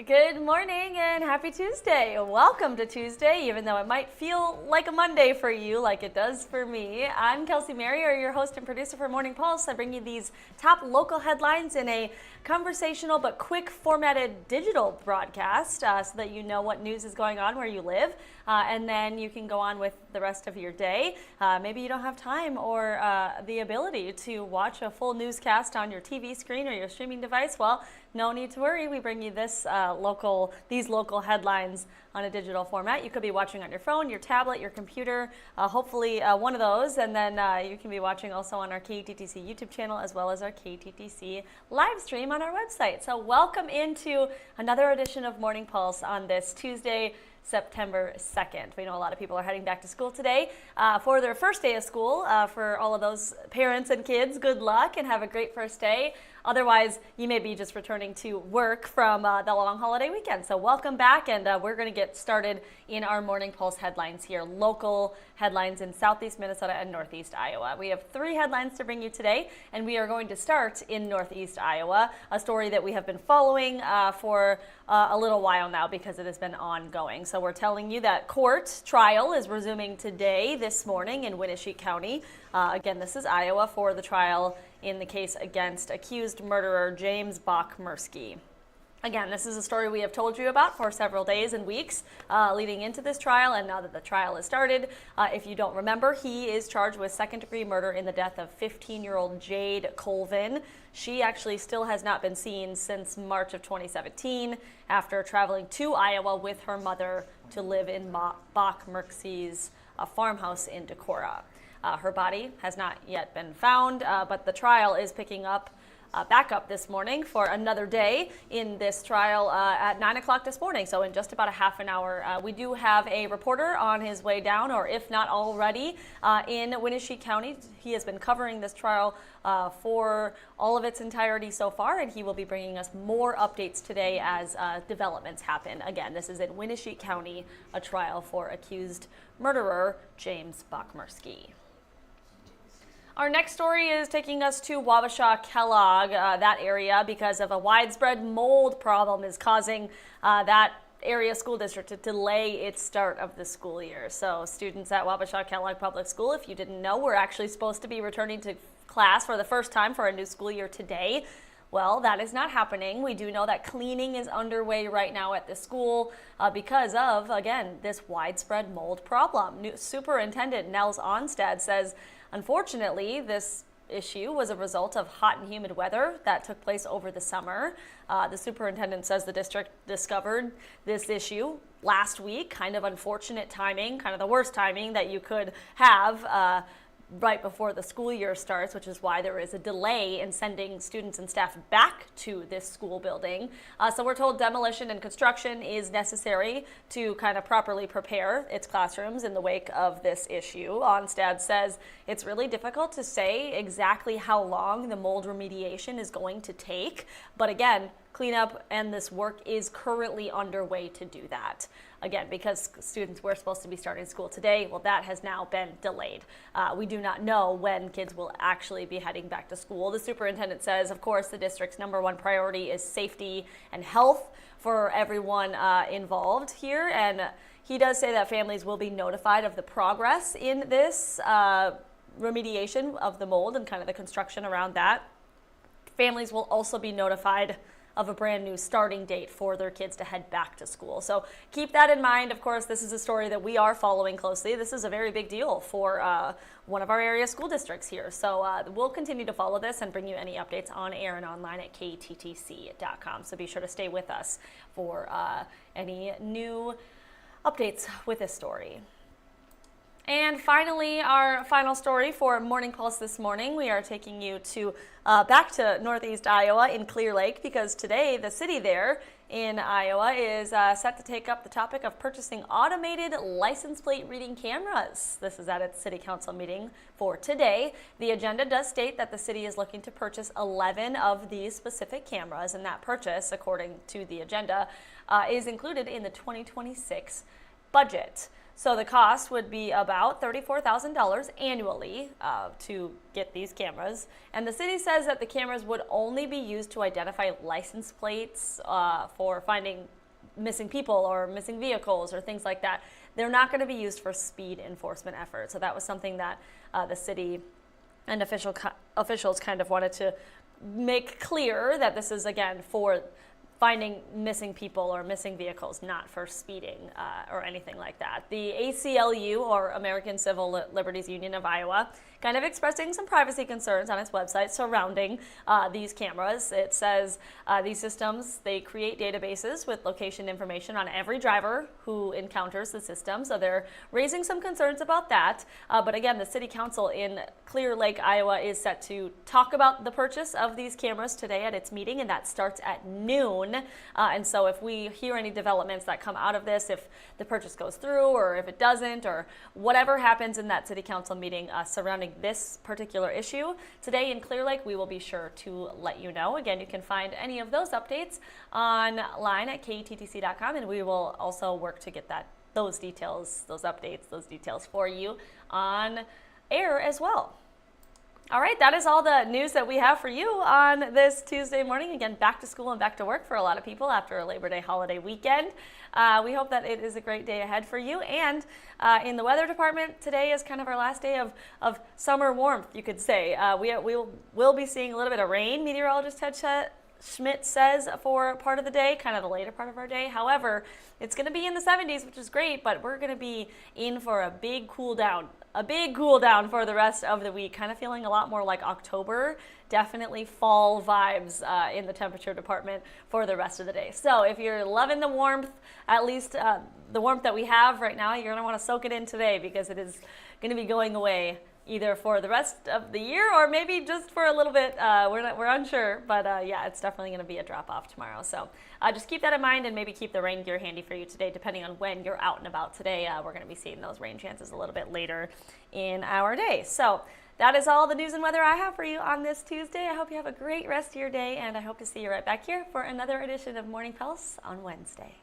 Good morning and happy Tuesday. Welcome to Tuesday, even though it might feel like a Monday for you, like it does for me. I'm Kelsey Merrier, your host and producer for Morning Pulse. I bring you these top local headlines in a conversational but quick formatted digital broadcast so that you know what news is going on where you live. And then you can go on with the rest of your day. Maybe you don't have time or the ability to watch a full newscast on your TV screen or your streaming device. Well, no need to worry. We bring you these local headlines on a digital format. You could be watching on your phone, your tablet, your computer, hopefully one of those. And then you can be watching also on our KTTC YouTube channel as well as our KTTC live stream on our website. So welcome into another edition of Morning Pulse on this Tuesday, September 2nd. We know a lot of people are heading back to school today for their first day of school. For all of those parents and kids, good luck and have a great first day. Otherwise, you may be just returning to work from the long holiday weekend. So welcome back, and we're going to get started in our Morning Pulse headlines here, local headlines in Southeast Minnesota and Northeast Iowa. We have 3 headlines to bring you today, and we are going to start in Northeast Iowa, a story that we have been following for a little while now because it has been ongoing. So we're telling you that court trial is resuming today, this morning in Winneshiek County. Again, this is Iowa for the trial in the case against accused murderer James Bachmerski. Again, this is a story we have told you about for several days and weeks leading into this trial, and now that the trial has started, if you don't remember, he is charged with second-degree murder in the death of 15-year-old Jade Colvin. She actually still has not been seen since March of 2017 after traveling to Iowa with her mother to live in Bachmerski's farmhouse in Decorah. Her body has not yet been found, but the trial is picking up back up this morning for another day in this trial at 9 o'clock this morning. So in just about a half an hour, we do have a reporter on his way down, or if not already, in Winneshiek County. He has been covering this trial for all of its entirety so far, and he will be bringing us more updates today as developments happen. Again, this is in Winneshiek County, a trial for accused murderer James Bachmerski. Our next story is taking us to Wabasha-Kellogg, that area, because of a widespread mold problem is causing that area school district to delay its start of the school year. So students at Wabasha-Kellogg Public School, if you didn't know, we're actually supposed to be returning to class for the first time for a new school year today. Well, that is not happening. We do know that cleaning is underway right now at the school because of, again, this widespread mold problem. New Superintendent Nels Onstad says, unfortunately, this issue was a result of hot and humid weather that took place over the summer. The superintendent says the district discovered this issue last week. Kind of unfortunate timing, kind of the worst timing that you could have right before the school year starts, which is why there is a delay in sending students and staff back to this school building. So we're told demolition and construction is necessary to kind of properly prepare its classrooms in the wake of this issue. Onstad says it's really difficult to say exactly how long the mold remediation is going to take, but again, cleanup and this work is currently underway to do that. Again, because students were supposed to be starting school today, well, that has now been delayed. We do not know when kids will actually be heading back to school. The superintendent says, of course, the district's #1 priority is safety and health for everyone involved here. And he does say that families will be notified of the progress in this remediation of the mold and kind of the construction around that. Families will also be notified of a brand new starting date for their kids to head back to school. So keep that in mind. Of course, this is a story that we are following closely. This is a very big deal for one of our area school districts here. So we'll continue to follow this and bring you any updates on air and online at kttc.com. So be sure to stay with us for any new updates with this story. And finally, our final story for Morning Pulse this morning, we are taking you to back to Northeast Iowa in Clear Lake, because today the city there in Iowa is set to take up the topic of purchasing automated license plate reading cameras. This is at its city council meeting for today. The agenda does state that the city is looking to purchase 11 of these specific cameras, and that purchase, according to the agenda, is included in the 2026 budget. So the cost would be about $34,000 annually to get these cameras. And the city says that the cameras would only be used to identify license plates for finding missing people or missing vehicles or things like that. They're not going to be used for speed enforcement efforts. So that was something that the city and officials kind of wanted to make clear, that this is, again, for finding missing people or missing vehicles, not for speeding or anything like that. The ACLU, or American Civil Liberties Union of Iowa, kind of expressing some privacy concerns on its website surrounding these cameras. It says these systems, they create databases with location information on every driver who encounters the system. So they're raising some concerns about that. But again, the city council in Clear Lake, Iowa is set to talk about the purchase of these cameras today at its meeting, and that starts at noon. And so if we hear any developments that come out of this, if the purchase goes through or if it doesn't, or whatever happens in that city council meeting surrounding this particular issue today in Clear Lake, we will be sure to let you know. Again, you can find any of those updates online at kettc.com, and we will also work to get those details, those updates, those details for you on air as well. All right, that is all the news that we have for you on this Tuesday morning. Again, back to school and back to work for a lot of people after a Labor Day holiday weekend. We hope that it is a great day ahead for you. And in the weather department, today is kind of our last day of summer warmth, you could say. We'll be seeing a little bit of rain, meteorologist Ted Schmidt says, for part of the day, kind of the later part of our day. However, it's going to be in the 70s, which is great, but we're going to be in for a big cool down for the rest of the week. Kind of feeling a lot more like October. Definitely fall vibes in the temperature department for the rest of the day. So if you're loving the warmth, at least the warmth that we have right now, you're going to want to soak it in today, because it is going to be going away either for the rest of the year or maybe just for a little bit. We're unsure, but yeah, it's definitely going to be a drop off tomorrow. So just keep that in mind, and maybe keep the rain gear handy for you today, depending on when you're out and about today. We're going to be seeing those rain chances a little bit later in our day. So that is all the news and weather I have for you on this Tuesday. I hope you have a great rest of your day, and I hope to see you right back here for another edition of Morning Pulse on Wednesday.